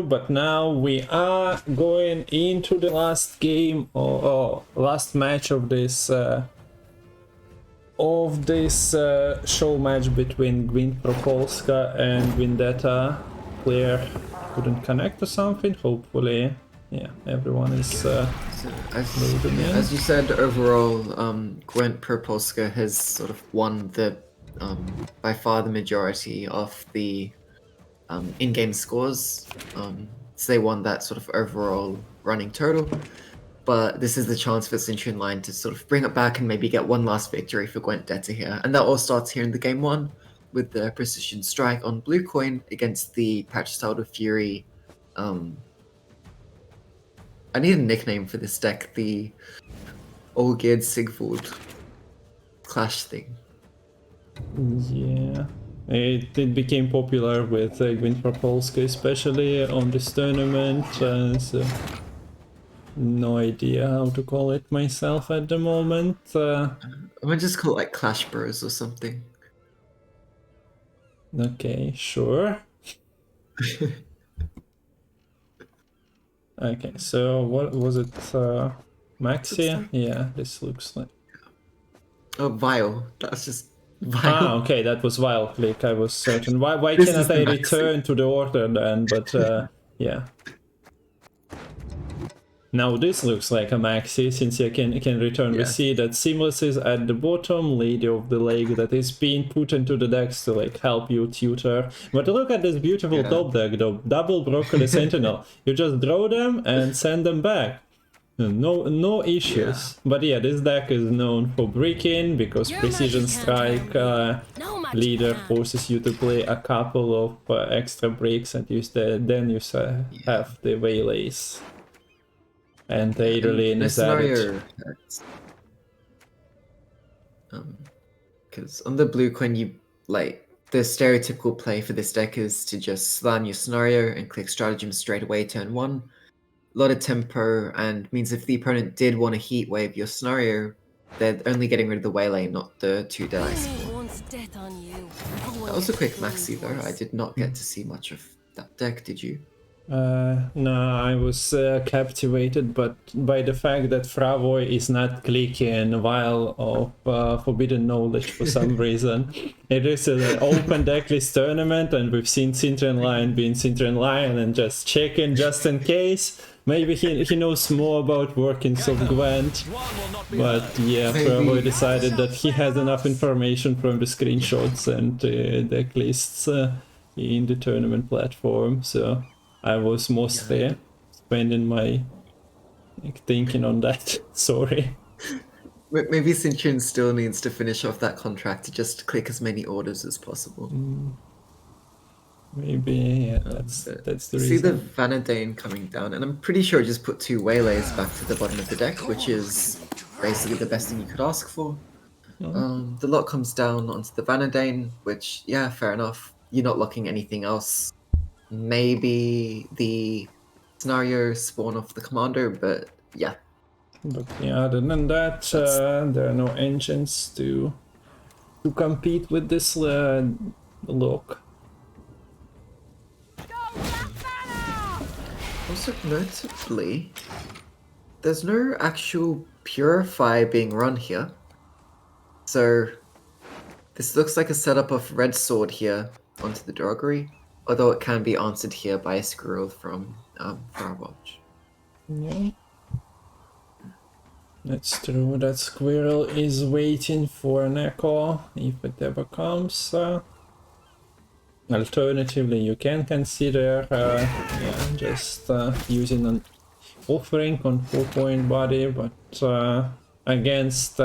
But now we are going into the last game or last match of this show match between Gwint pro Polska and GwentDetta. Claire couldn't connect or something. Hopefully, yeah, everyone is. So as you said, overall, Gwent pro Polska has sort of won the by far the majority of the in-game scores. So they won that sort of overall running total. But this is the chance for CintrianLion to sort of bring it back and maybe get one last victory for GwentDetta here. And that all starts here in the game one with the precision strike on blue coin against the Patchstyled with Fury. I need a nickname for this deck, the Olgerd Sigvald clash thing. Yeah. It became popular with Gwent pro Polska, especially on this tournament. So no idea how to call it myself at the moment. I might just call it like Clash Bros or something. Okay, sure. Okay, so what was it? Maxia? Yeah, this looks like. Oh, Vile. That's just Vile. Ah, okay, that was Vile click. I was certain. Why cannot I return to the order then? But yeah. Now this looks like a maxi, since you can return. Yeah. We see that Seamless is at the bottom, Lady of the Lake, that is being put into the decks to like help you tutor. But look at this beautiful top deck though, double Broccoli Sentinel. You just draw them and send them back. No issues. Yeah. But yeah, this deck is known for break-in because Precision Strike leader forces you to play a couple of extra breaks and then you have the Waylays. And Adrian is added. Because on the blue coin, you like the stereotypical play for this deck is to just slam your scenario and click stratagem straight away turn one. A lot of tempo, and means if the opponent did want to heat wave your scenario, they're only getting rid of the waylay, not the 2 dice. That was a quick maxi though. I did not get to see much of that deck. Did you? No, I was captivated by the fact that Frawoj is not clicking Vial of Forbidden Knowledge for some reason. It is an open decklist tournament, and we've seen CintrianLion being CintrianLion and just checking just in case. Maybe he knows more about workings of Gwent, but yeah, Frawoj decided that he has enough information from the screenshots and deck lists in the tournament platform, so I was mostly spending my thinking on that. Sorry. Maybe Cintrian still needs to finish off that contract to just click as many orders as possible. Maybe, yeah, that's the reason. See the Vanadane coming down, and I'm pretty sure I just put 2 Waylays back to the bottom of the deck, which is basically the best thing you could ask for. The lot comes down onto the Vanadane, which, yeah, fair enough. You're not locking anything else. Maybe the scenario spawn off the commander, but yeah. But yeah, other than that, there are no engines to compete with this lock. Also, notably, there's no actual Purify being run here. So this looks like a setup of Red Sword here onto the Droggery. Although it can be answered here by a squirrel from Frawoj. Yeah. That's true, that squirrel is waiting for an echo, if it ever comes. Alternatively, you can consider just using an offering on 4-point body, but against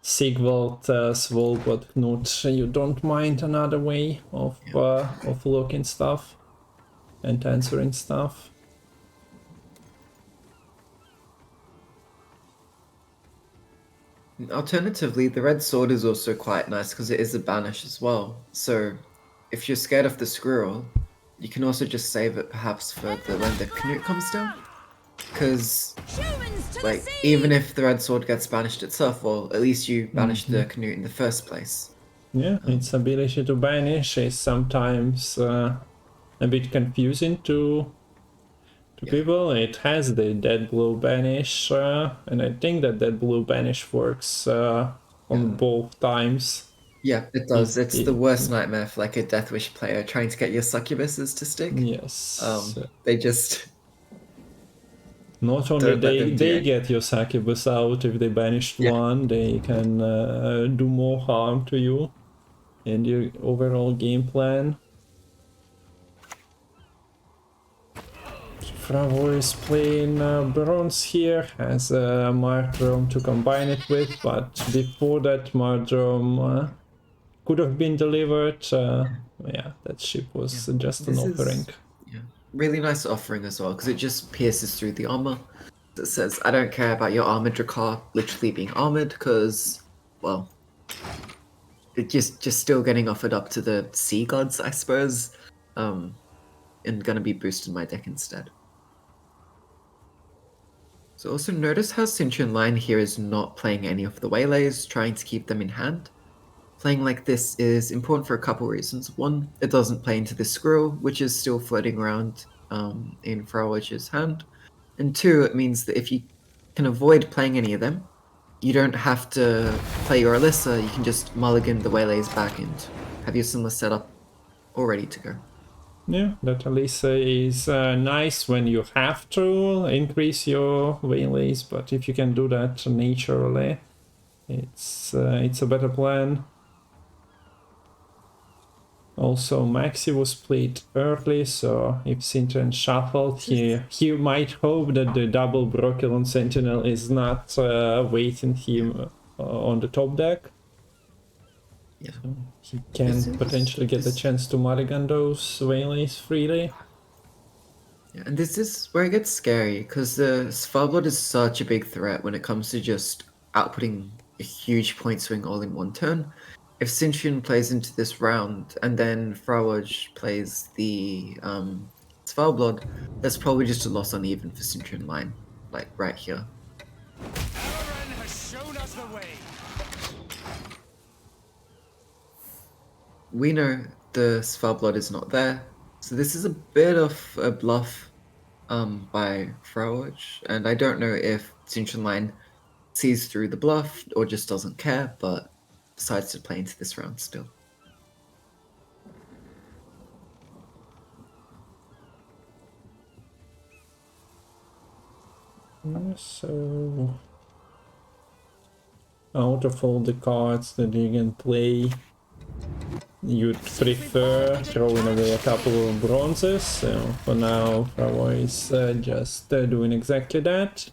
Sigvald, Svolbard, Knut, you don't mind another way of looking stuff and answering stuff. Alternatively, the red sword is also quite nice because it is a banish as well. So if you're scared of the squirrel, you can also just save it perhaps for when the Knut comes down. Because, like, even if the red sword gets banished itself, well, at least you banished the Knut in the first place. Yeah, its ability to banish is sometimes a bit confusing to people. It has the dead blue banish, and I think that dead blue banish works on both times. Yeah, it does. It's the worst nightmare for like a Death Wish player trying to get your succubuses to stick. Yes. They just not only don't let them they get your succubus out. If they banished one, they can do more harm to you and your overall game plan. Frawoj is playing bronze here, has a Martrom to combine it with, but before that Martrom could have been delivered. Yeah, that ship was just an offering. Really nice offering as well, because it just pierces through the armor. It says, I don't care about your armored Drakkar literally being armored, because, well, it just still getting offered up to the sea gods, I suppose, and gonna be boosted my deck instead. So also notice how CintrianLion here is not playing any of the waylays, trying to keep them in hand. Playing like this is important for a couple reasons. One, it doesn't play into the squirrel, which is still floating around in Frawoj's hand. And two, it means that if you can avoid playing any of them, you don't have to play your Alyssa, you can just mulligan the waylays back and have your similar setup all ready to go. Yeah, that Alyssa is nice when you have to increase your waylays, but if you can do that naturally, it's a better plan. Also, Maxi was played early, so if Cintrian shuffled, he might hope that the double Brocculon Sentinel is not waiting him on the top deck. Yeah. So he can potentially get the chance to mulligan those waylays freely. Yeah, and this is where it gets scary, because the Svalbard is such a big threat when it comes to just outputting a huge point swing all in one turn. If Cintrian plays into this round, and then Frawoj plays the Svalbard, that's probably just a loss uneven for CintrianLion, like right here. We know the Svalbard is not there, so this is a bit of a bluff by Frawoj, and I don't know if CintrianLion sees through the bluff or just doesn't care, but decides to play into this round still. So, out of all the cards that you can play, you'd prefer throwing away a couple of bronzes. So for now, Frawoj is just doing exactly that.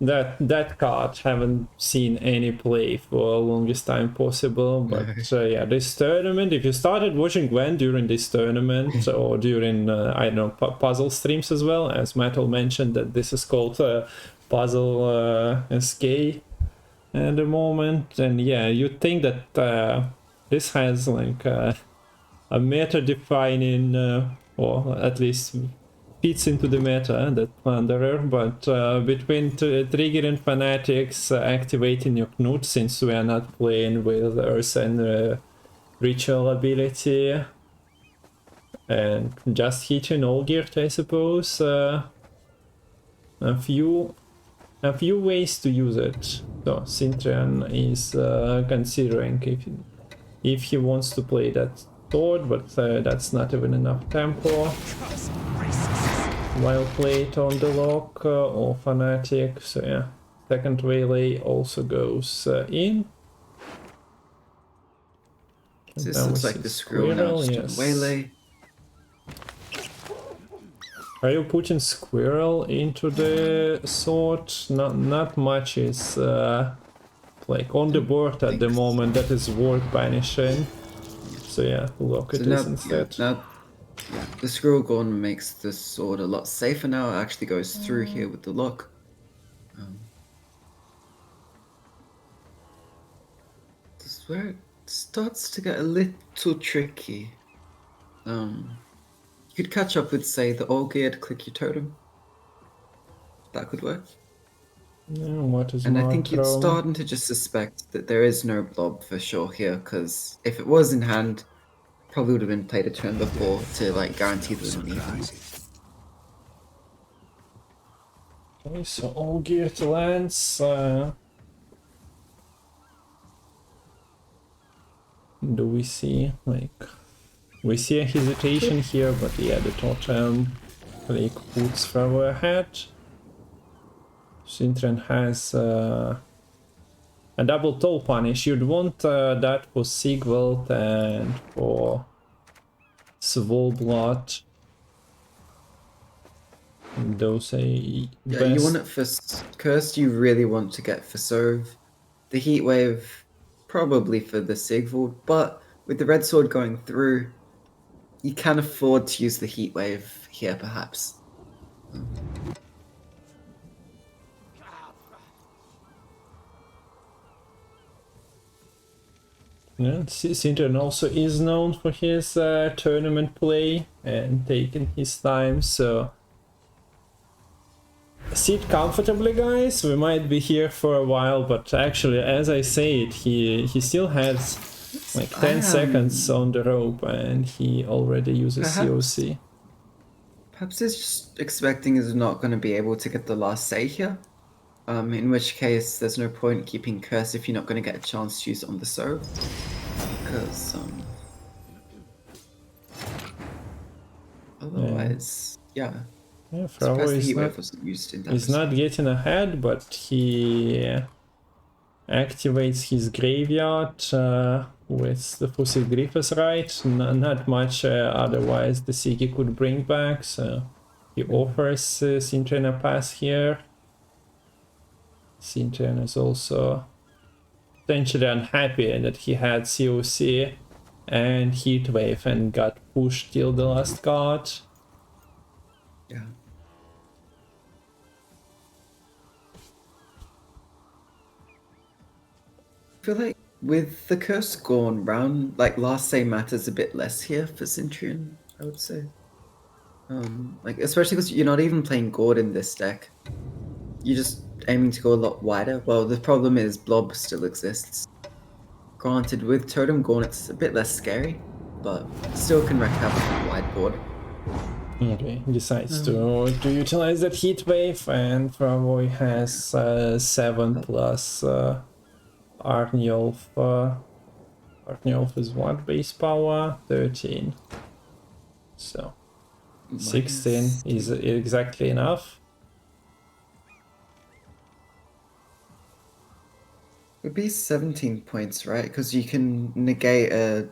That card haven't seen any play for longest time possible, but yeah, this tournament, if you started watching Gwent during this tournament or during I don't know, puzzle streams as well, as Matol mentioned that this is called Puzzle SK at the moment, and yeah, you'd think that this has like a meta defining or at least fits into the meta, that Plunderer, but between Trigger and Fanatics activating your Knut, since we are not playing with Earth and Ritual ability, and just hitting Olgierd, I suppose. A few ways to use it. So Cintrian is considering if he wants to play that sword, but that's not even enough tempo. While played on the lock or Fanatic, so yeah, second waylay also goes in. So this looks like the squirrel now, just yes. Waylay. Are you putting squirrel into the sword? Not much is like on the board at the moment that is worth banishing. So yeah, lock it is instead. Yeah, the Squirrel Gorn makes the sword a lot safer now. It actually goes through here with the lock. This is where it starts to get a little tricky. You could catch up with, say, the Olgierd, click your totem. That could work. Yeah, what is and I think you're starting to just suspect that there is no blob for sure here, because if it was in hand, probably would have been played a turn before to like guarantee the win. Okay, so all geared lands. Do we see like we see a hesitation here, but yeah, the totem click puts Frawoj ahead. Cintrian has a double toe punish. You'd want that for Sigvald and for Svolblot. Those are Yeah, best. you want it for Cursed, you really want to get for Serve. The Heat Wave, probably for the Sigvald, but with the Red Sword going through, you can afford to use the Heat Wave here, perhaps. Yeah, Cintrian also is known for his tournament play and taking his time, so sit comfortably, guys. We might be here for a while, but actually, as I said, he still has like 10 seconds on the rope, and he already uses COC. Perhaps he's just expecting he's not going to be able to get the last say here. In which case, there's no point keeping Curse if you're not going to get a chance to use it on the serve. Because, otherwise, yeah. Yeah, Frawoj is not getting ahead, but he activates his graveyard with the Fusil Griffiths, right? Not much otherwise the Sigi could bring back, so he offers Cintrian a pass here. Cintrian is also potentially unhappy that he had COC and Heatwave and got pushed till the last card. Yeah. I feel like with the curse gone round, like last say matters a bit less here for Cintrian, I would say. Like especially because you're not even playing Gord in this deck. You're just aiming to go a lot wider. Well, the problem is Blob still exists. Granted, with Totem Gorn it's a bit less scary, but still can wreak havoc on the wide board. Okay, decides to utilize that heat wave, and Frawoj has 7 plus Arniolf. Arniolf is what base power? 13. So 16 is exactly enough. It would be 17 points, right? Because you can negate a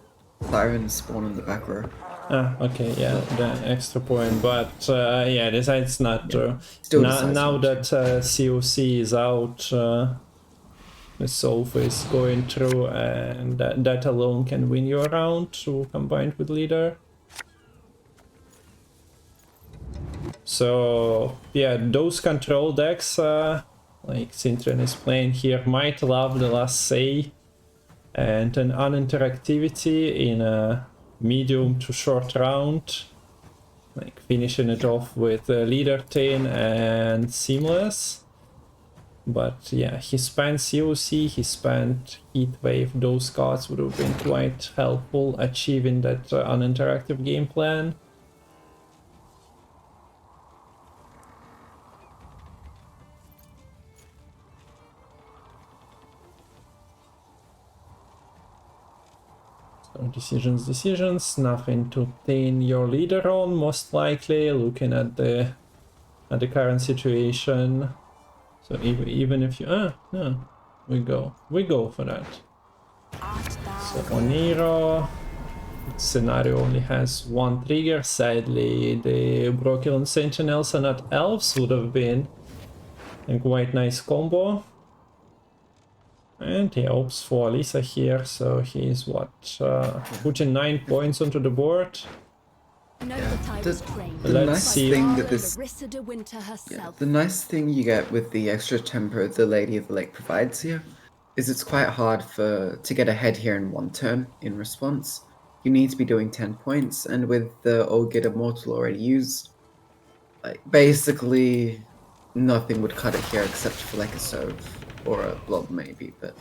Siren spawn in the back row. Ah, okay, yeah, the extra point, but yeah, decides not to. Now that COC is out, the Solve is going through, and that alone can win you a round, combined with Leader. So, yeah, those control decks, like Cintrian is playing here, might love the last say and an uninteractivity in a medium to short round, like finishing it off with Leader Tin and Seamless. But yeah, he spent COC, he spent Heatwave, those cards would have been quite helpful achieving that uninteractive game plan. So decisions, nothing to pin your leader on, most likely, looking at the current situation. So even if you no, we go for that. So Oniro scenario only has one trigger. Sadly, the Brokilon Sentinels are not elves, would have been a quite nice combo. And he opts for Lisa here, so he's what, putting 9 points onto the board. The nice thing that this, the nice thing you get with the extra tempo the Lady of the Lake provides here is it's quite hard to get ahead here in one turn in response. You need to be doing 10 points, and with the Olgid Immortal already used, like basically nothing would cut it here except for like a Sove or a Blob maybe, but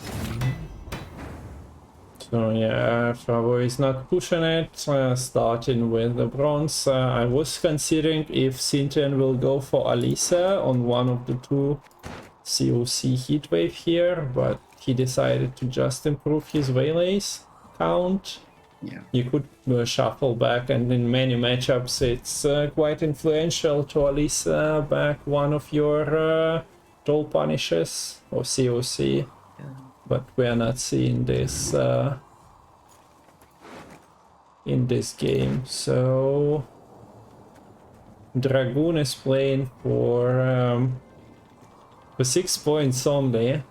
So yeah, Frawoj is not pushing it, starting with the bronze. I was considering if Cintrian will go for Alisa on one of the two COC heatwave here, but he decided to just improve his Waylays count. Yeah. You could shuffle back, and in many matchups it's quite influential to Alisa back one of your troll punishes or COC. Yeah. But we are not seeing this in this game. So Dragoon is playing for 6 points only.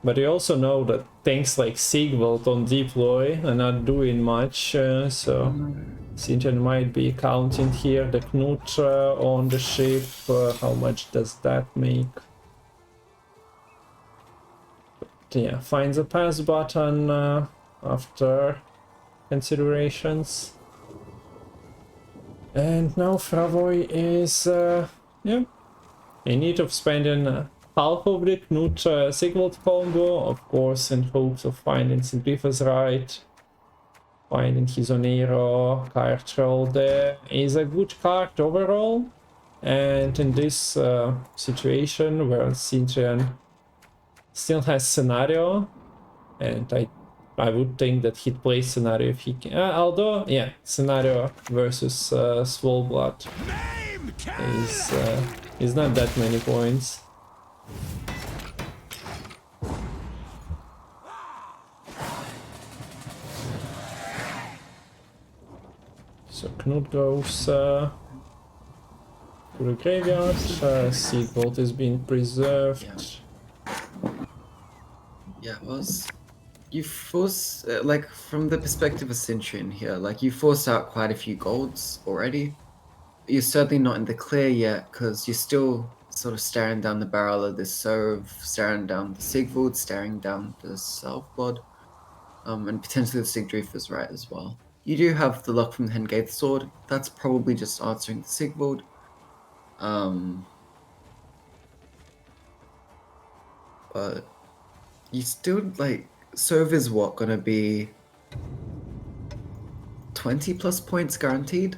But you also know that things like Sigvald on deploy are not doing much, so Cintrian might be counting here the Knut on the ship. How much does that make? Yeah, finds a pass button after considerations. And now Frawoj is in need of spending half of the Knut Sigvald combo, of course, in hopes of finding Sigrifa's right, finding his Oniro card troll. There is a good card overall, and in this situation where Cintrian still has scenario, and I would think that he'd play scenario if he can. Although, yeah, scenario versus Swollblood is not that many points. So Knut goes to the graveyard. Sigvald is being preserved. Yeah, it was. You force, like, from the perspective of Cintrian here, like, you forced out quite a few golds already. You're certainly not in the clear yet, because you're still sort of staring down the barrel of this Sov, staring down the Sigvald, staring down the Selfblood, and potentially the Sigdrifa's right as well. You do have the luck from the Hengate Sword. That's probably just answering the Sigvald. But you still, like, Sov is what, gonna be 20 plus points guaranteed?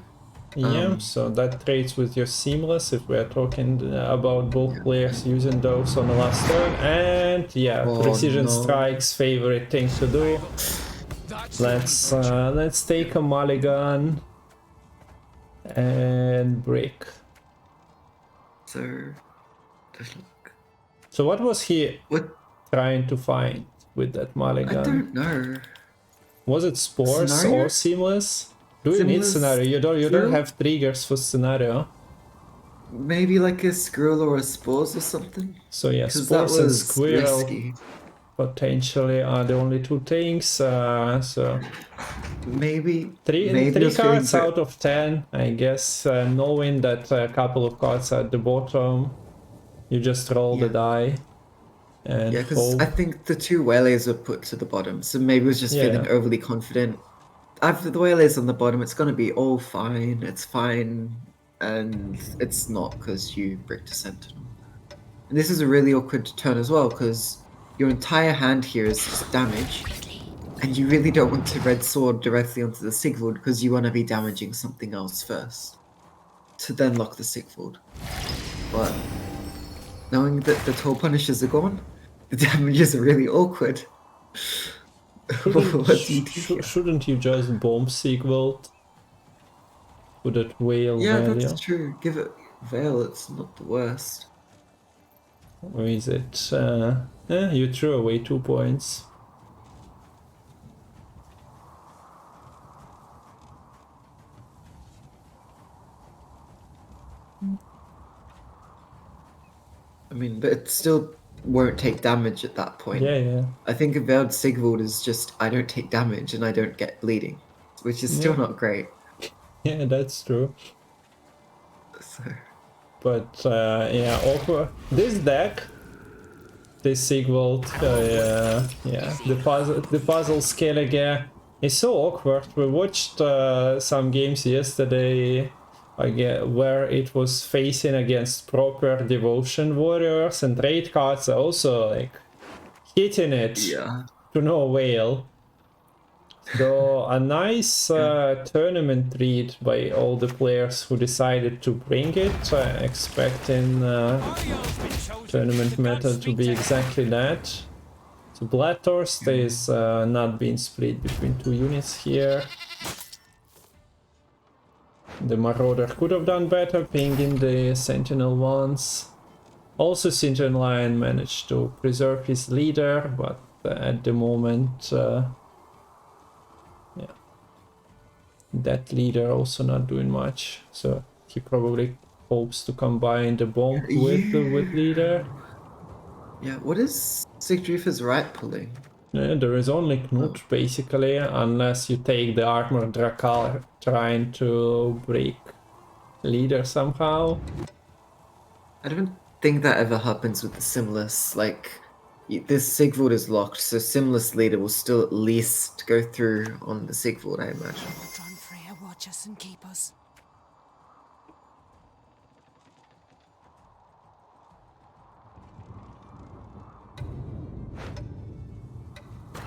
Yeah, so that trades with your seamless if we're talking about both players using those on the last turn. And yeah, precision strikes, favorite thing to do. Let's take a mulligan and break. So what was he trying to find with that mulligan? I don't know. Was it spores Scenario? or seamless? Do you need scenario? You don't have triggers for scenario. Maybe like a squirrel or a spores or something. So yeah, spores and squirrel risky. potentially are the only two things. So maybe three cards out of 10, I guess. Knowing that a couple of cards are at the bottom, you just roll the die. And yeah, because I think the two waylays were put to the bottom, so maybe it was just feeling overly confident. After the waylays on the bottom, it's going to be all fine, it's fine, and it's not because you bricked a Sentinel. And this is a really awkward turn as well, because your entire hand here is just damage, and you really don't want to red sword directly onto the Sigvald because you want to be damaging something else first, to then lock the Sigvald. But knowing that the Toll Punishers are gone, the damages are really awkward. Shouldn't you just bomb Sigvald? Would it Veil value? That's true. Give it Veil, it's not the worst. Or is it... you threw away 2 points. I mean, but it still won't take damage at that point. Yeah. I think a Veiled Sigvald is just, I don't take damage and I don't get bleeding, which is still not great. Yeah, that's true. So. But awkward. This deck, this Sigvald, the puzzle Skellige is so awkward. We watched some games yesterday where it was facing against proper devotion warriors, and trade cards are also like hitting it. Yeah. to no avail. So a nice tournament read by all the players who decided to bring it, expecting tournament meta to be exactly that. So Bloodthirst is not being split between two units here. The Marauder could have done better, pinging the Sentinel once. Also CintrianLion managed to preserve his leader, but at the moment, yeah, that leader also not doing much. So he probably hopes to combine the bomb with leader. Yeah, what is Sigdrifa's right pulling? There is only Knut basically, unless you take the armored Drakar trying to break leader somehow. I don't think that ever happens with the Simless. Like, this Sigvald is locked, so Simless leader will still at least go through on the Sigvald, I imagine. John Freya, watch us and keep us.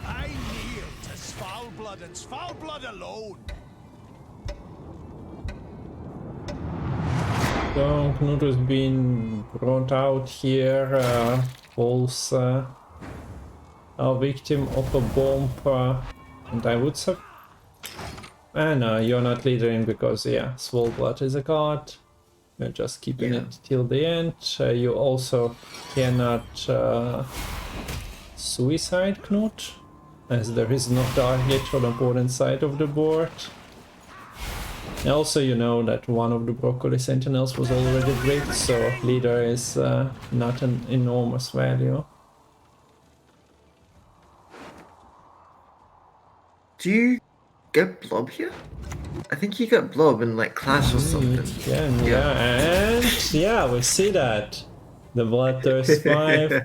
I kneel to Svalblood and Svalblood alone. So Knut has been brought out here, falls a victim of a bomb, and I would say... no, you're not leading because, yeah, Svalblood is a god. You're just keeping it till the end. You also cannot suicide Knut, as there is no target on the opponent side of the board. Also, you know that one of the Broccoli Sentinels was already bricked, so leader is not an enormous value. Do you get Blob here? I think you get Blob in like Clash or something. And yeah, we see that. The Bloodthirst 5.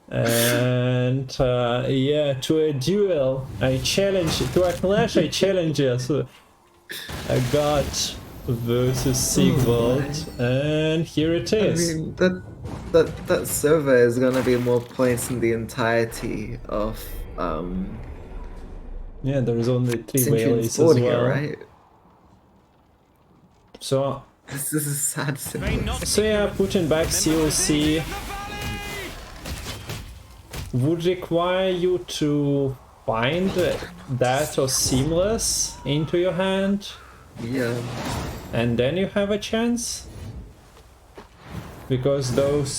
And yeah, to a duel, to a clash I challenge us. A god versus Sigvald, and here it is. I mean, that server is gonna be more points in the entirety of yeah, there is only 3 Cintrian's Whaleys as board well. here, right? So This is sad. so yeah, putting back COC would require you to find that or Seamless into your hand. Yeah. And then you have a chance. Because those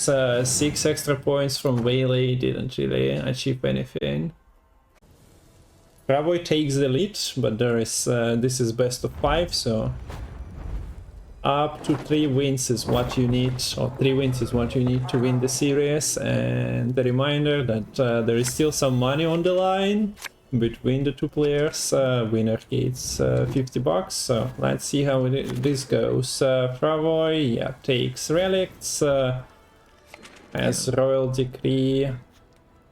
6 extra points from Whaley didn't really achieve anything. Frawoj takes the lead, but there is this is best of 5, so up to 3 wins is what you need, or 3 wins is what you need to win the series. And the reminder that there is still some money on the line between the two players. Winner gets $50, so let's see how this goes. Frawoj, yeah, takes Relicts, has Royal Decree,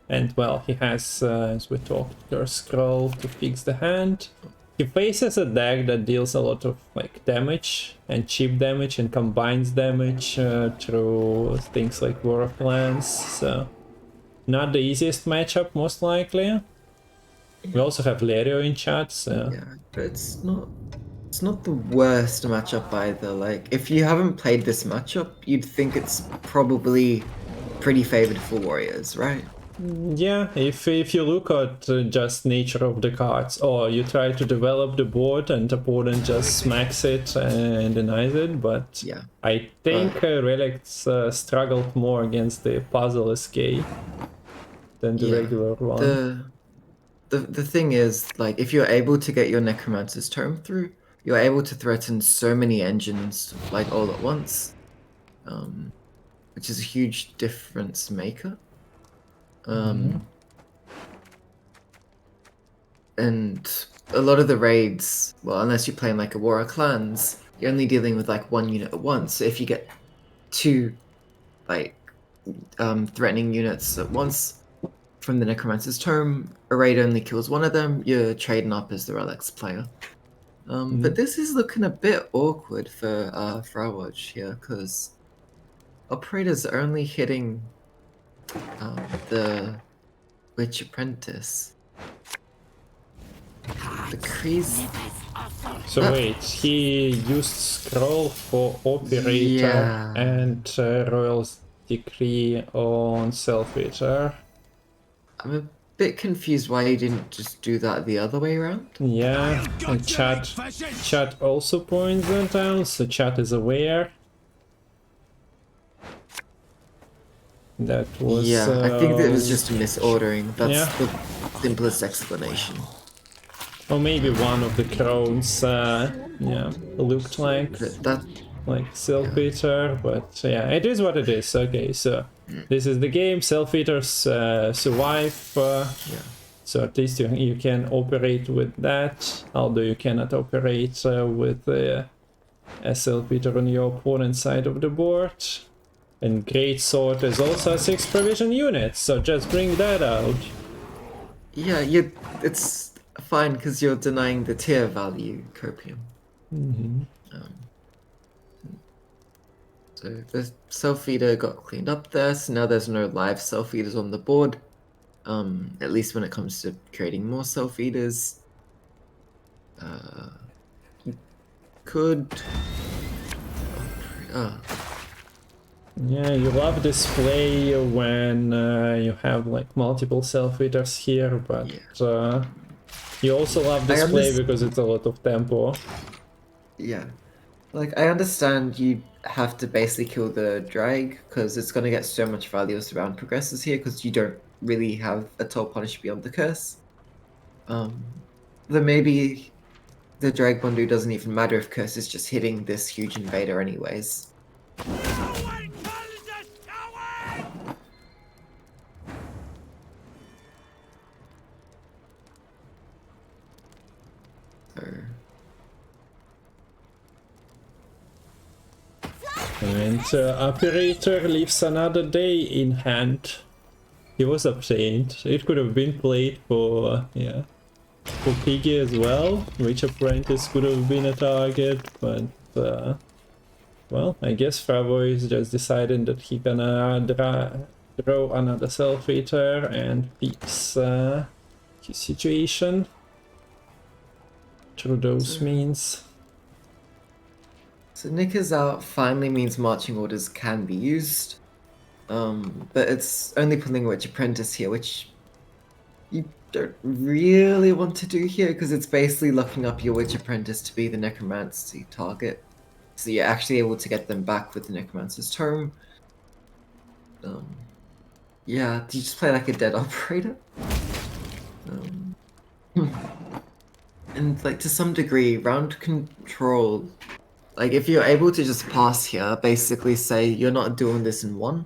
and well, he has, as we talked, Curse Scroll to fix the hand. He faces a deck that deals a lot of like damage and cheap damage and combines damage through things like War of Clans, so not the easiest matchup most likely. We also have Lerio in chat, so Yeah, but it's not the worst matchup either. Like, if you haven't played this matchup, you'd think it's probably pretty favored for Warriors, right? yeah, if you look at just nature of the cards, or you try to develop the board and the opponent just smacks it and denies it, but Yeah. I think Relicts struggled more against the Puzzle SK than the regular one. The thing is, like, if you're able to get your Necromancer's Tome through, you're able to threaten so many engines, like, all at once, which is a huge difference maker. And a lot of the raids, well, unless you're playing like a War of Clans, you're only dealing with like 1 unit at once. So if you get 2, like, threatening units at once from the Necromancer's Tome, a raid only kills 1 of them, you're trading up as the Relics player. But this is looking a bit awkward for Frawoj here, because Operators are only hitting the Witch Apprentice. The Crease. So wait, he used scroll for operator Yeah. and Royal's decree on self-eater. I'm a bit confused why you didn't just do that the other way around. Yeah, and chat also points that out, so chat is aware. That was... Yeah, I think that it was just a misordering. That's Yeah. the simplest explanation. Or maybe one of the crones, yeah, looked like self-eater, but yeah, it is what it is. Okay, so this is the game. Self-eaters survive, Yeah. so at least you can operate with that, although you cannot operate with a self-eater on your opponent's side of the board. And Greatsword is also a 6 provision unit, so just bring that out. Yeah, it's fine because you're denying the tier value, Copium. So the self-feeder got cleaned up there, so now there's no live self-feeders on the board. At least when it comes to creating more self-feeders. You could... Yeah, you love display when you have like multiple self-eaters here, but you also love display because it's a lot of tempo. Yeah. Like, I understand you have to basically kill the drag because it's going to get so much value as the round progresses here because you don't really have a toll punish beyond the curse. Then maybe the drag Bondu doesn't even matter if curse is just hitting this huge invader anyways. And operator leaves another day in hand. He was obtained. It could have been played for for Piggy as well. Witch Apprentice could have been a target, but well, I guess Frawoj just decided that he gonna draw another self-eater and fix his situation through those means. So Nick is out finally means marching orders can be used. But it's only pulling Witch Apprentice here, which you don't really want to do here because it's basically locking up your Witch Apprentice to be the Necromancy target. So you're actually able to get them back with the Necromancer's Tome. Yeah, do you just play like a dead operator? And like to some degree, round control, like if you're able to just pass here, basically say you're not doing this in one,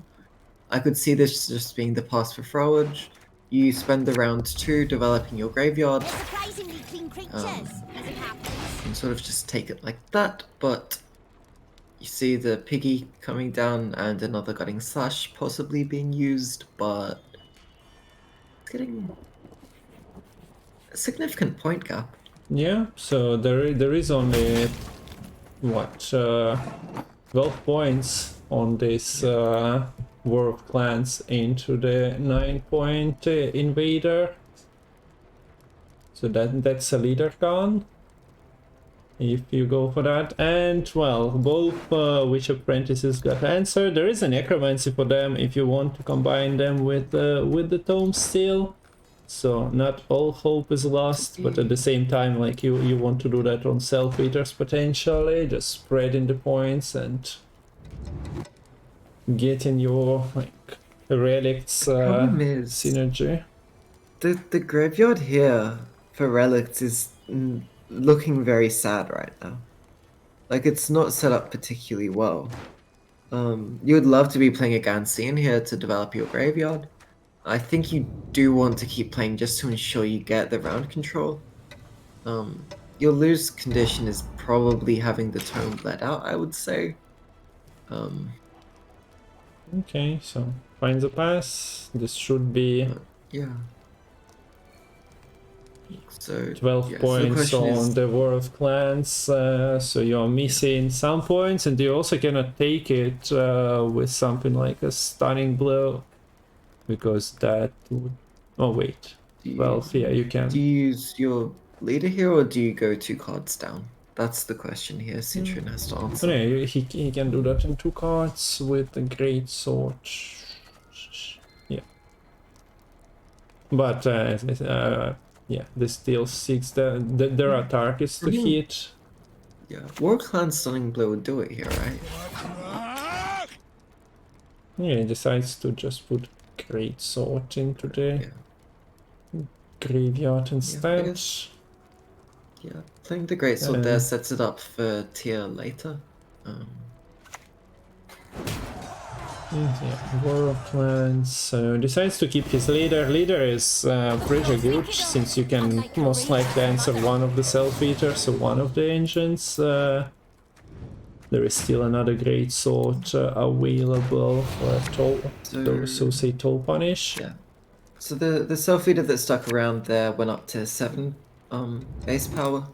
I could see this just being the pass for Frawoj. You spend the round 2 developing your graveyard, and sort of just take it like that, but you see the piggy coming down and another gutting slash possibly being used, but it's getting a significant point gap. Yeah, so there is only what 12 points on this War of Clans into the 9-point invader. So that's a leader gone if you go for that. And well, both Witch Apprentices got answered. There is a necromancy for them if you want to combine them with the tome still. So not all hope is lost, but at the same time, like you want to do that on self-eaters potentially, just spreading the points and getting your like relics synergy. The graveyard here for relics is looking very sad right now. Like it's not set up particularly well. You would love to be playing a Gansian here to develop your graveyard. I think you do want to keep playing just to ensure you get the round control. Your lose condition is probably having the tome bled out, I would say. Okay, so finds a pass. This should be so 12 points on the War of Clans. So you're missing some points, and you also cannot take it with something like a stunning blow, because that would Oh wait. Do you, 12, yeah, you can. do you use your leader here, or do you go 2 cards down? That's the question here. Cintrian has to Oh, answer. no, he can do that in 2 cards with a great sword. Yeah. But yeah, this still 6. There are targets to hit. Yeah, War Clan Stunning Blow would do it here, right? Yeah, he decides to just put great sword into the graveyard instead. Yeah, playing the Great Sword there sets it up for tier later. Yeah, War of Clans. So decides to keep his leader. Leader is pretty good since you can most likely answer one of the self-eaters or one of the engines. There is still another great sword available for a toll. So say toll punish. Yeah. So the self-eater that stuck around there went up to 7 base power.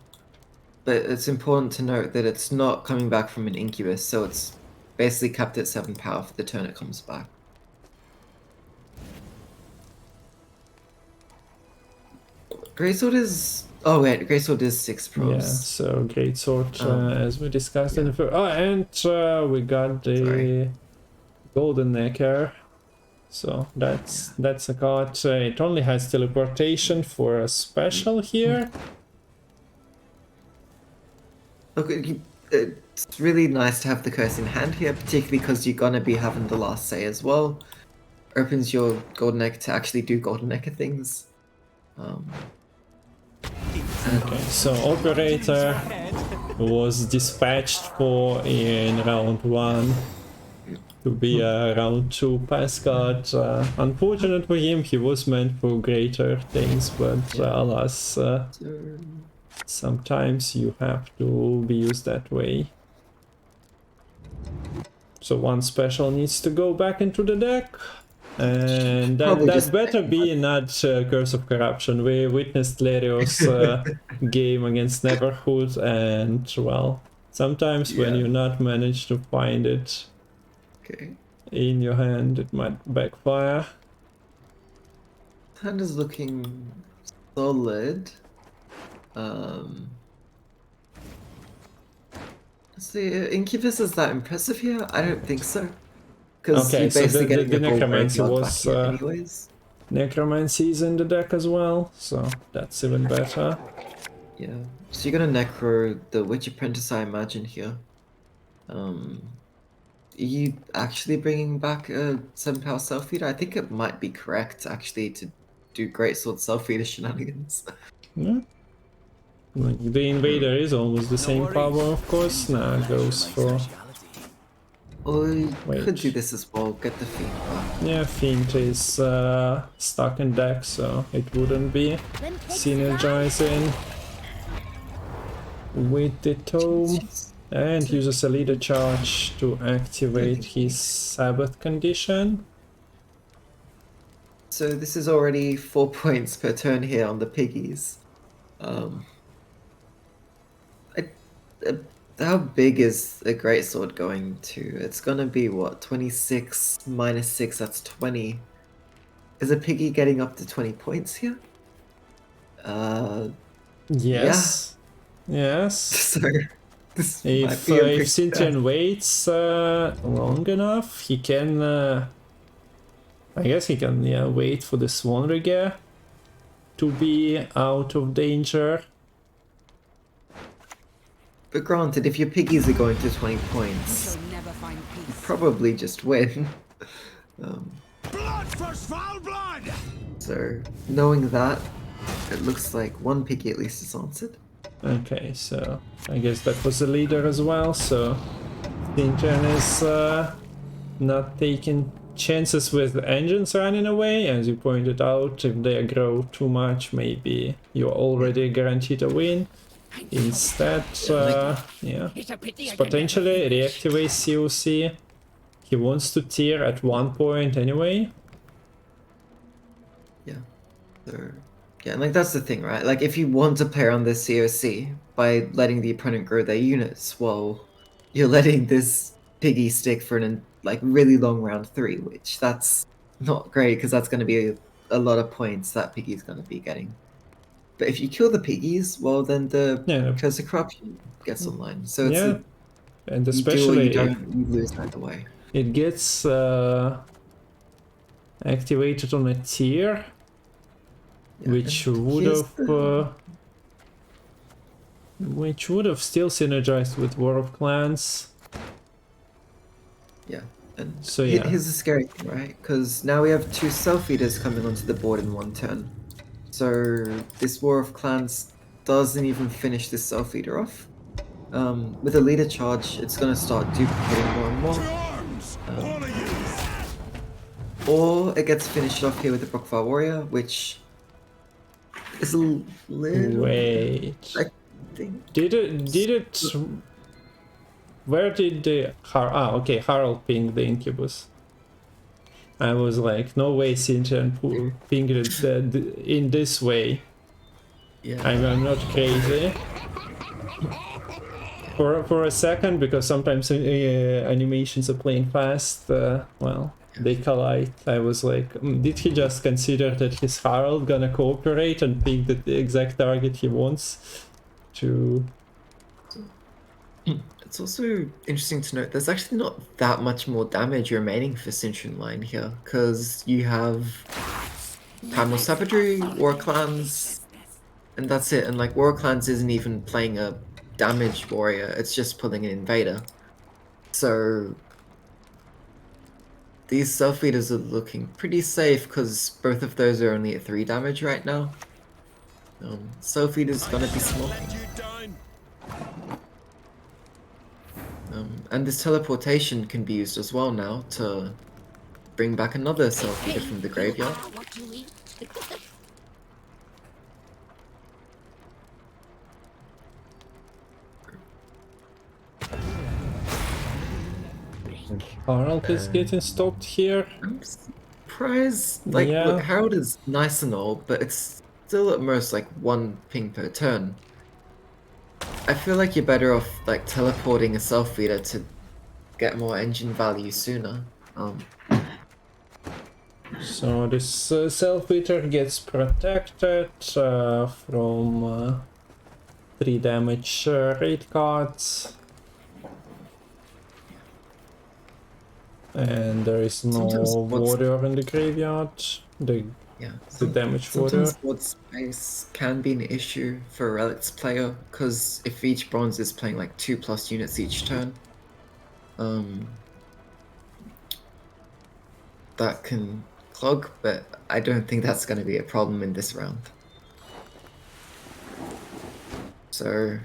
But it's important to note that it's not coming back from an incubus, so it's basically capped at 7 power for the turn it comes back. Greatsword is... Oh wait, Greatsword is 6 probes. Yeah, so Greatsword as we discussed in the first... Oh, and we got the Golden Necker. So that's a card. It only has teleportation for a special here. Look, it's really nice to have the curse in hand here, particularly because you're gonna be having the last say as well. Opens your Golden Necker to actually do Golden Necker things. Okay, so Operator was dispatched for in round 1 to be a round 2 pass card. Unfortunate for him, he was meant for greater things, but alas, sometimes you have to be used that way. So 1 special needs to go back into the deck. And that better be not Curse of Corruption. We witnessed Lario's game against Neverhood, and well, sometimes when you not manage to find it in your hand, it might backfire. Hand is looking solid. See, Incubus is that impressive here? I don't think so. Okay, so the Necromancy was... Necromancy is in the deck as well, so that's even better. Yeah, so you're gonna Necro the Witch Apprentice, I imagine, here. Are you actually bringing back a 7 power Self-Feeder? I think it might be correct, actually, to do Greatsword Self-Feeder shenanigans. Yeah. Like, the Invader is almost the same power, of course. Nah, goes for... Or you could do this as well, get the Fiend back. Yeah, Fiend is stuck in deck, so it wouldn't be synergizing with the Tome. And uses a leader charge to activate his Sabbath condition. So this is already 4 points per turn here on the piggies. How big is a Greatsword going to? It's gonna be what, 26 minus 6, that's 20. Is a piggy getting up to 20 points here? Yes. Yeah. Yes. So this if Cintrian waits long enough, he can I guess he can wait for the Swan Rigger to be out of danger. But granted, if your piggies are going to 20 points, you probably just win. Blood for foul blood! So, knowing that, it looks like 1 piggy at least is answered. Okay, so I guess that was the leader as well, so Cintrian is not taking chances with engines running away. As you pointed out, if they grow too much, maybe you're already guaranteed a win. Instead, potentially reactivates COC. He wants to tier at 1 point anyway. Yeah. So, yeah, like that's the thing, right? Like if you want to play around this COC by letting the opponent grow their units, well, you're letting this piggy stick for an like really long round 3, which that's not great because that's going to be a lot of points that piggy's going to be getting. But if you kill the piggies, well, then the Curse of Corruption gets online. So it's and you do or you don't, you lose either way. It gets activated on a tier, which would have still synergized with War of Clans. Yeah. And so here's the scary thing, right? Because now we have 2 self-eaters coming onto the board in 1 turn. So this War of Clans doesn't even finish this self-eater off. With a leader charge, it's going to start duplicating more and more. Or it gets finished off here with the Brockfire Warrior, which is a little... Wait. I think... Did it... Where did the... okay, Harald pinged the Incubus. I was like, no way Cintrian pinged it in this way. Yeah. I'm not crazy. For a second, because sometimes animations are playing fast, well, they collide. I was like, did he just consider that his Harald gonna cooperate and pick the exact target he wants to... It's also interesting to note there's actually not that much more damage remaining for CintrianLion here, because you have Primal Savagery, War Clans, and that's it. And like War Clans isn't even playing a damage warrior, it's just pulling an invader. So these self-eaters are looking pretty safe because both of those are only at 3 damage right now. Self-eater's gonna be smoking. And this teleportation can be used as well now to bring back another self-eater from the graveyard. Harald is getting stopped here. I'm surprised. Like, look, Harold is nice and all, but it's still at most like 1 ping per turn. I feel like you're better off like teleporting a self-eater to get more engine value sooner. So this self-eater gets protected from 3 damage raid cards. And there is no warrior in the graveyard. The damage warrior. Sometimes board space can be an issue for a Relics player, because if each bronze is playing like 2+ units each turn, that can clog, but I don't think that's going to be a problem in this round. So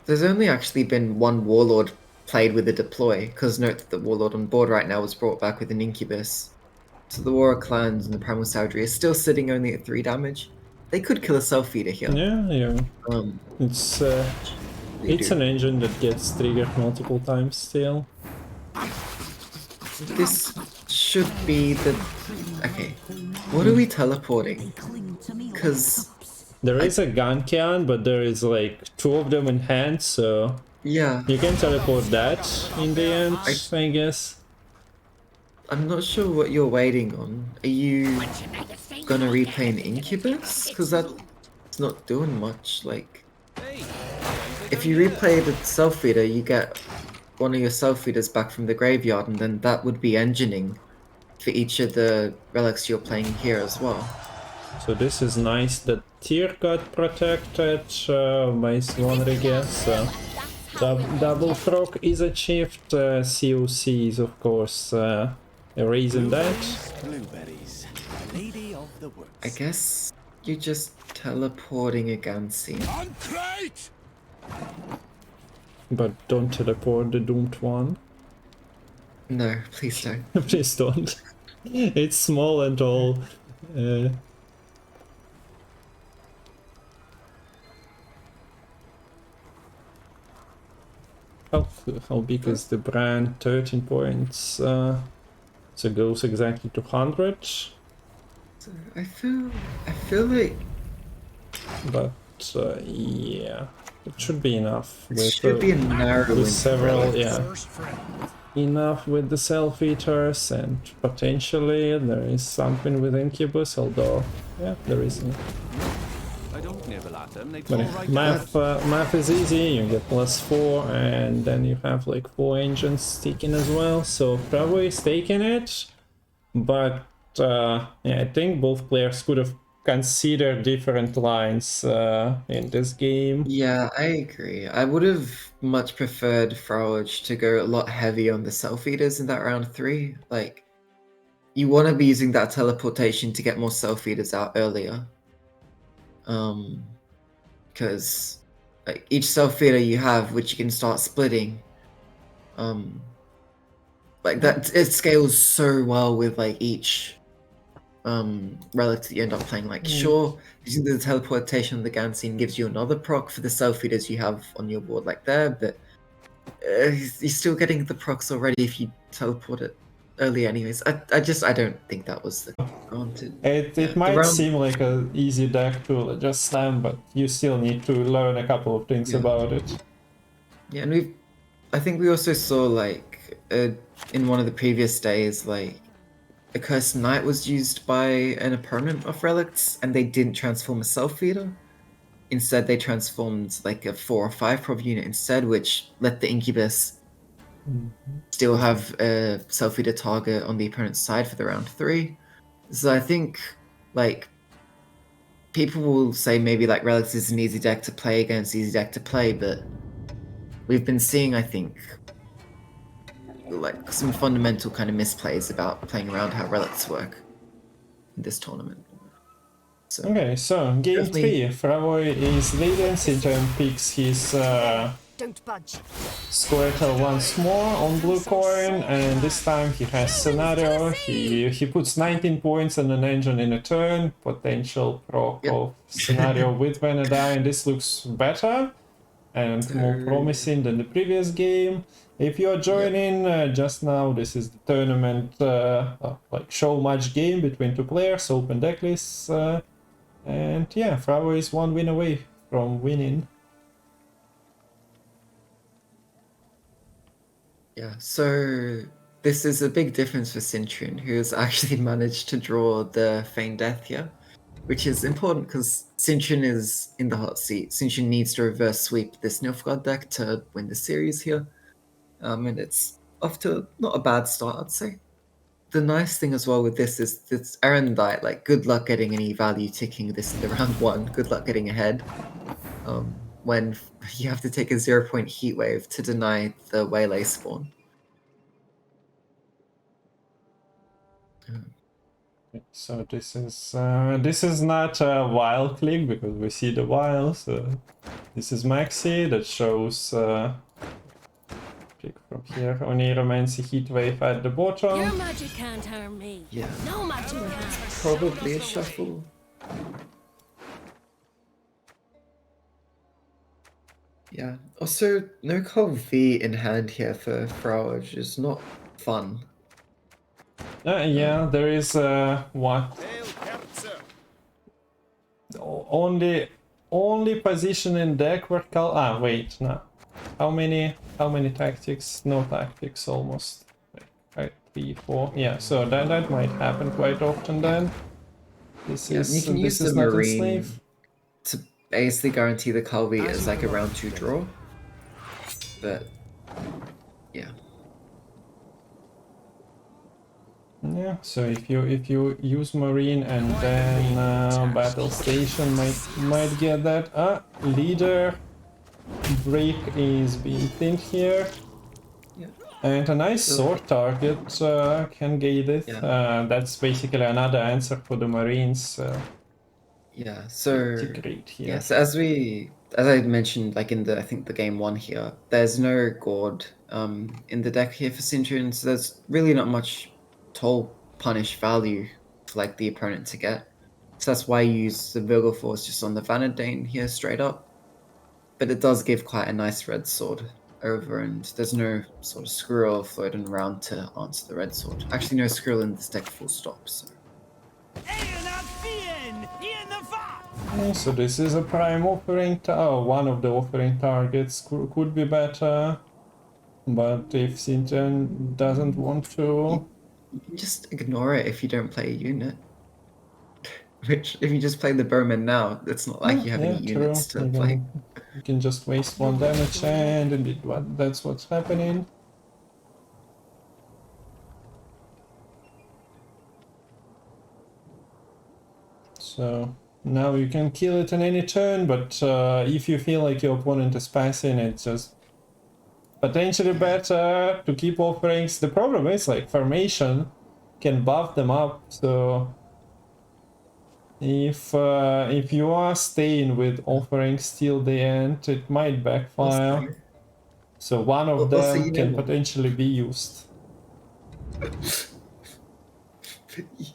there's only actually been 1 Warlord played with a deploy, because note that the Warlord on board right now was brought back with an Incubus. So the War of Clans and the Primal Savagery are still sitting only at 3 damage. They could kill a self-eater here. Yeah. It's an engine that gets triggered multiple times still. This should be the... Okay, what are we teleporting? Because... There is a gun can, but there is like 2 of them in hand, so... Yeah. You can teleport that in the end, I guess. I'm not sure what you're waiting on. Are you gonna replay an Incubus? Because that's not doing much. Like, if you replay the self-eater, you get one of your self-eaters back from the graveyard, and then that would be engineing for each of the relics you're playing here as well. So this is nice that tier got protected by Swan, I guess. Double frog is achieved. COC is of course erasing that. I guess you're just teleporting a Gansi. But don't teleport the doomed one. No, please don't. Please don't. It's small and all. How big is the brand? 13 points. So it goes exactly to 100. I feel like... But yeah, it should be enough. It should be a narrow with several, yeah. enough with the self-eaters, and potentially there is something with Incubus, although, yeah, there isn't. I don't nibble at them, they But fall right math is easy, you get +4, and then you have like 4 engines sticking as well, so Frawoj is taking it, but yeah, I think both players could have considered different lines in this game. Yeah, I agree. I would have much preferred Frawoj to go a lot heavier on the self-eaters in that round 3. Like, you want to be using that teleportation to get more self-eaters out earlier. Because like, each self-eater you have, which you can start splitting, like that, it scales so well with like each relic that you end up playing. Like, sure, using the teleportation on the Gansine gives you another proc for the self-eaters you have on your board like there, but you're still getting the procs already if you teleport it early anyways. I don't think that was the granted. It might seem like an easy deck to just slam, but you still need to learn a couple of things about it. Yeah, and I think we also saw like in one of the previous days, like a Cursed Knight was used by an opponent of Relics, and they didn't transform a self-feeder. Instead, they transformed like a 4 or 5 prob unit instead, which let the Incubus still have a self-feeder target on the opponent's side for the round 3. So I think, like, people will say maybe like Relics is an easy deck to play against, easy deck to play, but we've been seeing, I think, like some fundamental kind of misplays about playing around how Relics work in this tournament. So, okay, so game 3, Frawoj is leading, Cintrian picks his Don't budge. Scoiatael once more on blue coin, and this time he has scenario. He puts 19 points on an engine in a turn, potential proc of scenario with GwentDetta, and this looks better and more promising than the previous game. If you are joining just now, this is the tournament like Showmatch game between 2 players, open deck lists, and yeah, Frawoj is 1 win away from winning. Yeah, so this is a big difference for Cintrian, who has actually managed to draw the Feigned Death here, which is important because Cintrian is in the hot seat. Cintrian needs to reverse sweep this Nilfgaard deck to win the series here, and it's off to not a bad start, I'd say. The nice thing as well with this is it's erudite, like good luck getting any value ticking this in the round 1, good luck getting ahead. When you have to take a 0-point heat wave to deny the waylay spawn. So this is not a wild click because we see the wild. So this is Maxi that shows click from here. Oniromancy heat wave at the bottom. Your magic can't harm me. Yeah. No magic can. Probably a shuffle. Yeah. Also, no call V in hand here for Frawoj is not fun. Yeah, there is what? Only position in deck where wait, no. How many tactics? No tactics almost. Right, 3, 4. Yeah, so that might happen quite often then. This is you can use the not a Marine slave. to basically guarantee the Calvi as like a round 2 draw. But yeah. Yeah, so if you use Marine and then Battle Station might get that. Leader break is being pinned here. Yeah. And a nice sword target can get it. Yeah. That's basically another answer for the Marines. Yeah, so great here. yeah, so as I mentioned, like in the I think the game 1 here, there's no Gord in the deck here for Cintrian, so there's really not much toll punish value for like the opponent to get. So that's why you use the Virgil Force just on the Vanadane here straight up. But it does give quite a nice red sword over, and there's no sort of squirrel floating around to answer the red sword. Actually, no squirrel in this deck full stop, so. So this is a prime offering. One of the offering targets could be better. But if Cintrian doesn't want to... You can just ignore it if you don't play a unit. Which, if you just play the bowman now, it's not like you have any units to play. You can just waste 1 damage, and indeed that's what's happening. So now you can kill it in any turn, but if you feel like your opponent is passing, it's just potentially better to keep offerings. The problem is, like, formation can buff them up, so if you are staying with offerings till the end, it might backfire. So one of them can potentially be used.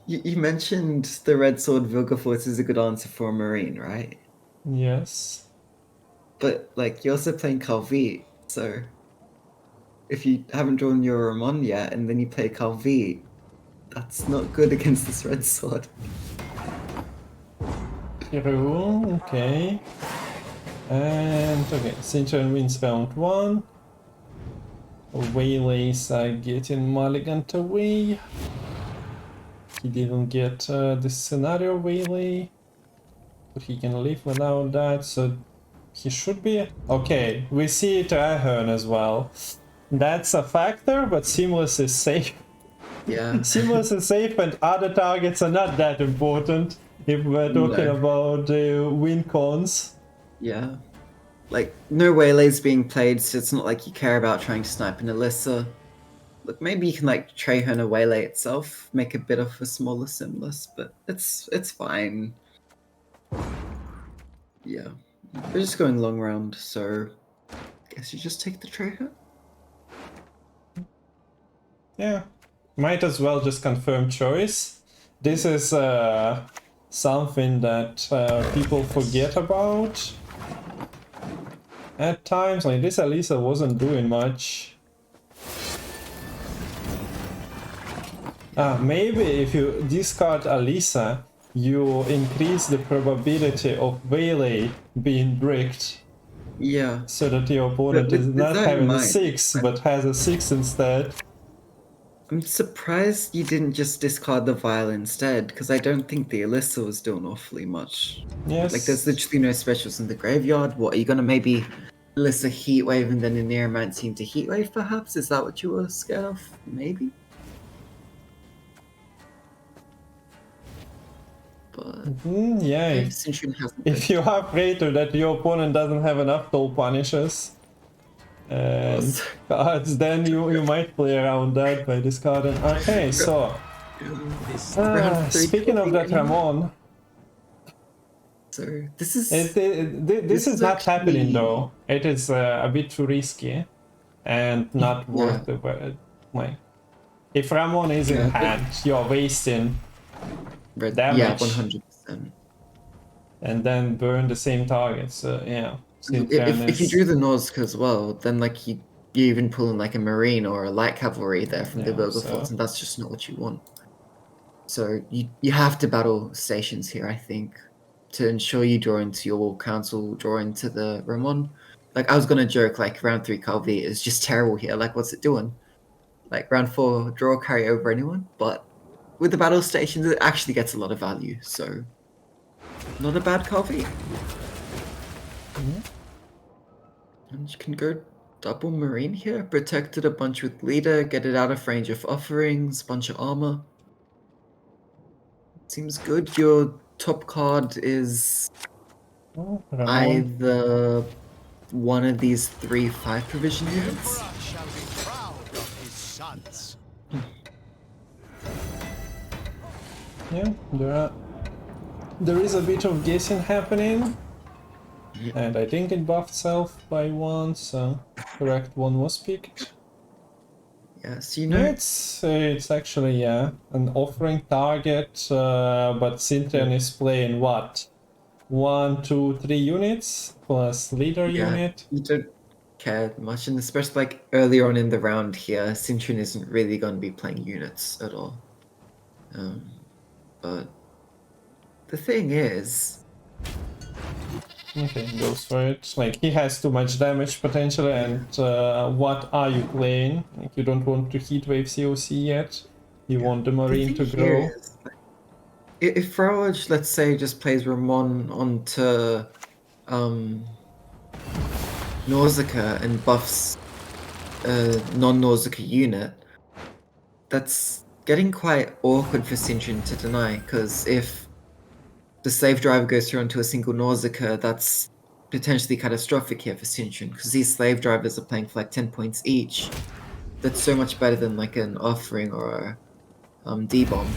You mentioned the Red Sword Vilgefortz is a good answer for a Marine, right? Yes. But, like, you're also playing Calvi, so if you haven't drawn your Ramon yet and then you play Calvi, that's not good against this Red Sword. True, okay. And, okay, Cintrian wins round 1. Waylays are getting mulliganed away. He didn't get the scenario waylay, but he can live without that, so he should be... Okay, we see Traherne as well. That's a factor, but Seamless is safe. Yeah. Seamless is safe and other targets are not that important if we're talking about win cons. Yeah. Like, no waylays being played, so it's not like you care about trying to snipe an Alyssa. Look, maybe you can, like, Traherne a waylay itself, make a bit of a smaller Seamless, but it's fine. Yeah. We're just going long round, so I guess you just take the Traherne. Yeah, might as well just confirm choice. This is something that people forget about at times. Like, this Alisa wasn't doing much. Maybe if you discard Alisa, you increase the probability of Waylay being bricked. Yeah. So that your opponent is not having a 6, but has a 6 instead. I'm surprised you didn't just discard the Vial instead, because I don't think the Alyssa was doing awfully much. Yes. Like, there's literally no specials in the graveyard. What, are you gonna maybe Alyssa Heatwave and then a Neuromancy into Heatwave, perhaps? Is that what you were scared of? Maybe? But... yeah, if you are afraid that your opponent doesn't have enough Toll Punishes and cards, then you might play around that by discarding. Okay, so speaking of that, Ramon, so this is this is not happening though. It is a bit too risky and not worth the like. If Ramon is in hand, you're wasting damage. Yeah, 100%. And then burn the same target. So yeah. If you drew the Norzka as well, then like you even pull in like a Marine or a Light Cavalry there from the Vilgefortz, and that's just not what you want. So you have to battle stations here, I think, to ensure you draw into your council, draw into the Ramon. Like, I was gonna joke, like, round 3 Calvi is just terrible here. Like, what's it doing? Like, round 4, draw, carry over anyone? But with the battle stations, it actually gets a lot of value, so not a bad Calvi. And you can go double Marine here, protected a bunch with Leader, get it out of range of offerings, bunch of armor. Seems good. Your top card is either one of these 3 5 provision units. Yeah, there is a bit of guessing happening, and I think it buffed self by 1, so correct one was picked. Yes, you know. It's actually an offering target, but Cintrian is playing what? 1, 2, 3 units plus leader unit. You don't care much, and especially like earlier on in the round here, Cintrian isn't really going to be playing units at all. But the thing is, Okay, goes for it. Like, he has too much damage potentially, and what are you playing? Like, you don't want to heatwave COC yet. You want the Marine to grow. If Frawoj, let's say, just plays Ramon onto Nausicaa and buffs a non-Nausicaa unit, that's getting quite awkward for Cintrian to deny, because if the slave driver goes through onto a single Nausicaa, that's potentially catastrophic here for Cintrian, because these slave drivers are playing for like 10 points each. That's so much better than like an offering or a D-bomb.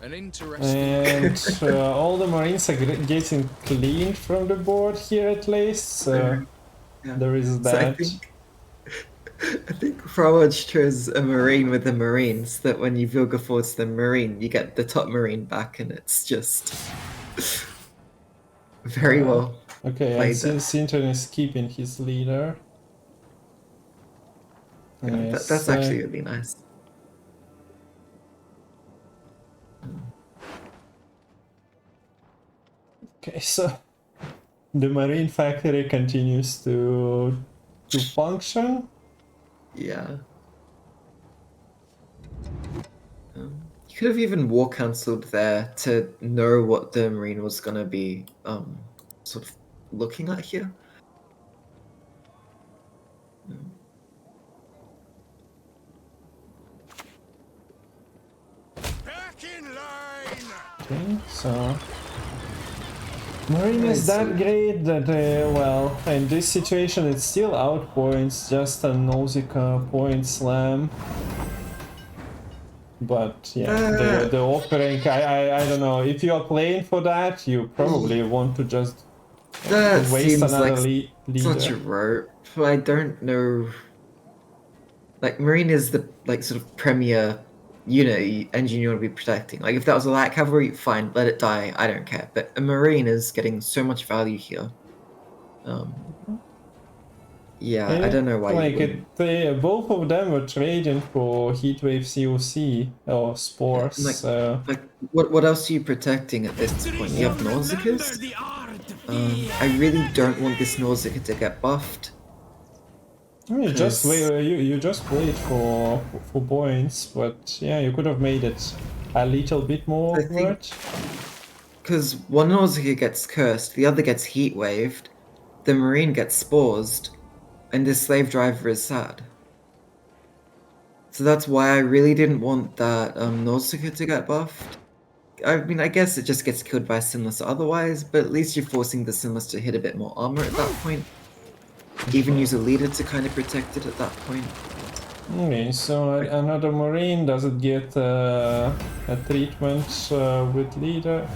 And all the Marines are getting cleaned from the board here at least, so there is that. So I think Frawoj chose a Marine with the Marines, that when you Vilga force the Marine, you get the top Marine back, and it's just very well Okay, played. and Cintrian is keeping his leader. Yes, That's actually really nice. Okay, so the Marine factory continues to function. Yeah. You could have even war cancelled there to know what the Marine was gonna be sort of looking at here. Back in line. Okay, so Marine is that great that, well, in this situation it's still outpoints, just a Nausicaa point slam. But yeah, the offering, I don't know, if you are playing for that, you probably want to just waste another leader. Such a rope. I don't know. Like, Marine is the like sort of premier unit engine you want to be protecting. Like, if that was a light cavalry, fine, let it die, I don't care. But a Marine is getting so much value here. Yeah, I don't know why. Like, both of them were trading for Heatwave COC or Spores. Like, what else are you protecting at this point? You have Nausicaas? I really don't want this Nausicaa to get buffed. You just played for points, but yeah, you could have made it a little bit more worth. Because one Nausicaa gets cursed, the other gets heat waved, the Marine gets sporsed, and this slave driver is sad. So that's why I really didn't want that Nausicaa to get buffed. I mean, I guess it just gets killed by Sinless otherwise, but at least you're forcing the Sinless to hit a bit more armor at that point. Even use a leader to kind of protect it at that point. Okay, so another Marine, does it get a treatment with leader?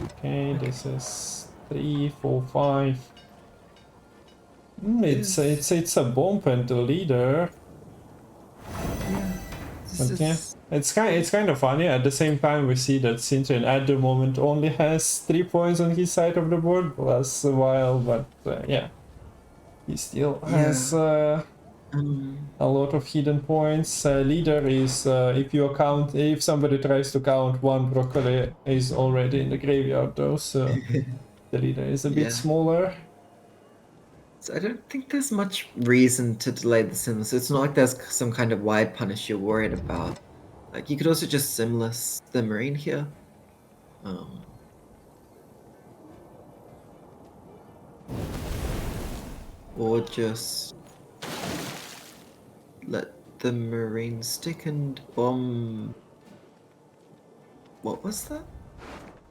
Okay, this is 3, 4, 5. It's a bomb and a leader. But yeah, it's kind of funny. At the same time, we see that Cintrian at the moment only has 3 points on his side of the board, plus a while, but yeah, he still has a lot of hidden points. Leader is if somebody tries to count, one broccoli is already in the graveyard though, so the leader is a bit smaller. So I don't think there's much reason to delay the Sinless. It's not like there's some kind of wide punish you're worried about. Like, you could also just Simless the Marine here. Or just let the Marine stick and bomb. What was that?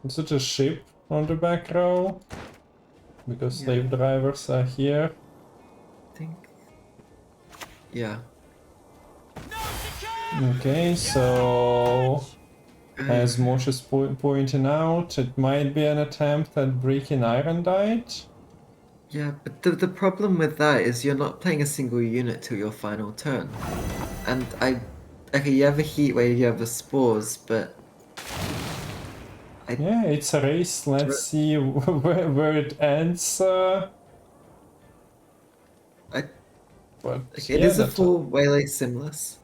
Is it a ship on the back row? Because slave drivers are here. I think. Yeah. Okay, so as Mosh is pointing out, it might be an attempt at breaking Iron Diet. Yeah, but the problem with that is you're not playing a single unit till your final turn. And okay, you have a heat wave, you have a spores, but yeah, it's a race. Let's see where it ends. But okay, it is a full Waylay Simless.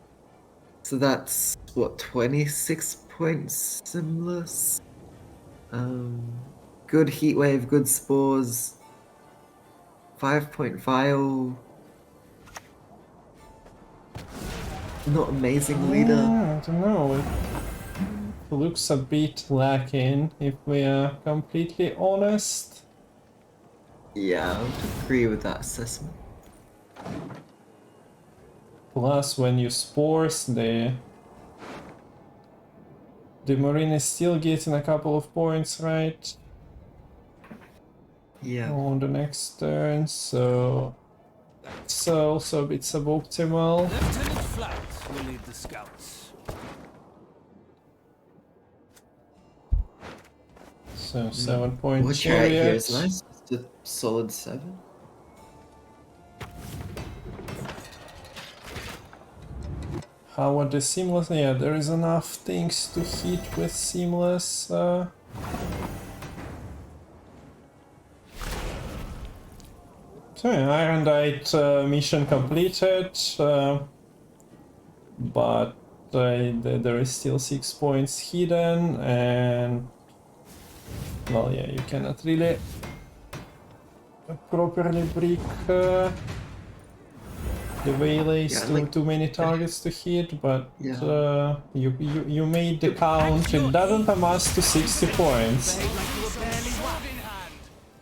So that's what, 26 points Simless? good heat wave, good spores. 5-point vial. Not amazing leader. I don't know. It looks a bit lacking, if we are completely honest. Yeah, I would agree with that assessment. Plus, when you spores, the Marine is still getting a couple of points, right? Yeah. On the next turn, so that's also a bit suboptimal. Lieutenant Flat will lead the scouts. So 7-point What chariot here is chariot. nice. It's a solid 7. How are the seamless? Yeah, there is enough things to hit with seamless. So yeah, Ironite mission completed, but there is still 6 points hidden, and well, yeah, you cannot really properly break the waylays Yeah, to like- too many targets to hit, but Yeah. you made the count. It doesn't amount to 60 points.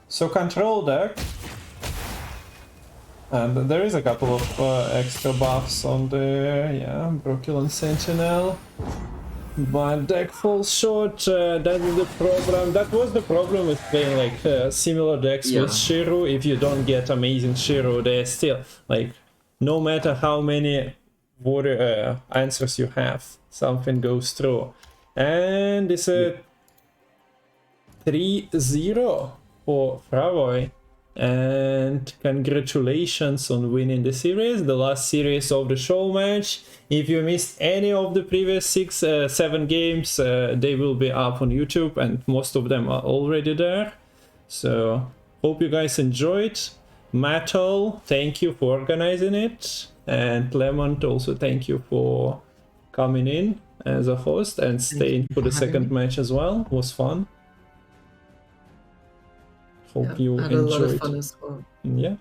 So control deck. And there is a couple of extra buffs on the Brooklyn Sentinel, but deck falls short. That is the problem. That was the problem with playing like similar decks with Shiro. If you don't get amazing Shiro, they're still like, no matter how many warrior answers you have, something goes through. And it's a 3-0 for Frawoj. And congratulations on winning the series, the last series of the Showmatch. If you missed any of the previous 7 games, they will be up on YouTube, and most of them are already there. So hope you guys enjoyed. Matol, thank you for organizing it, and Lemon, also thank you for coming in as a host and staying for the second match as well. It was fun. Hope you had a lot of enjoyed. fun as well. Yeah,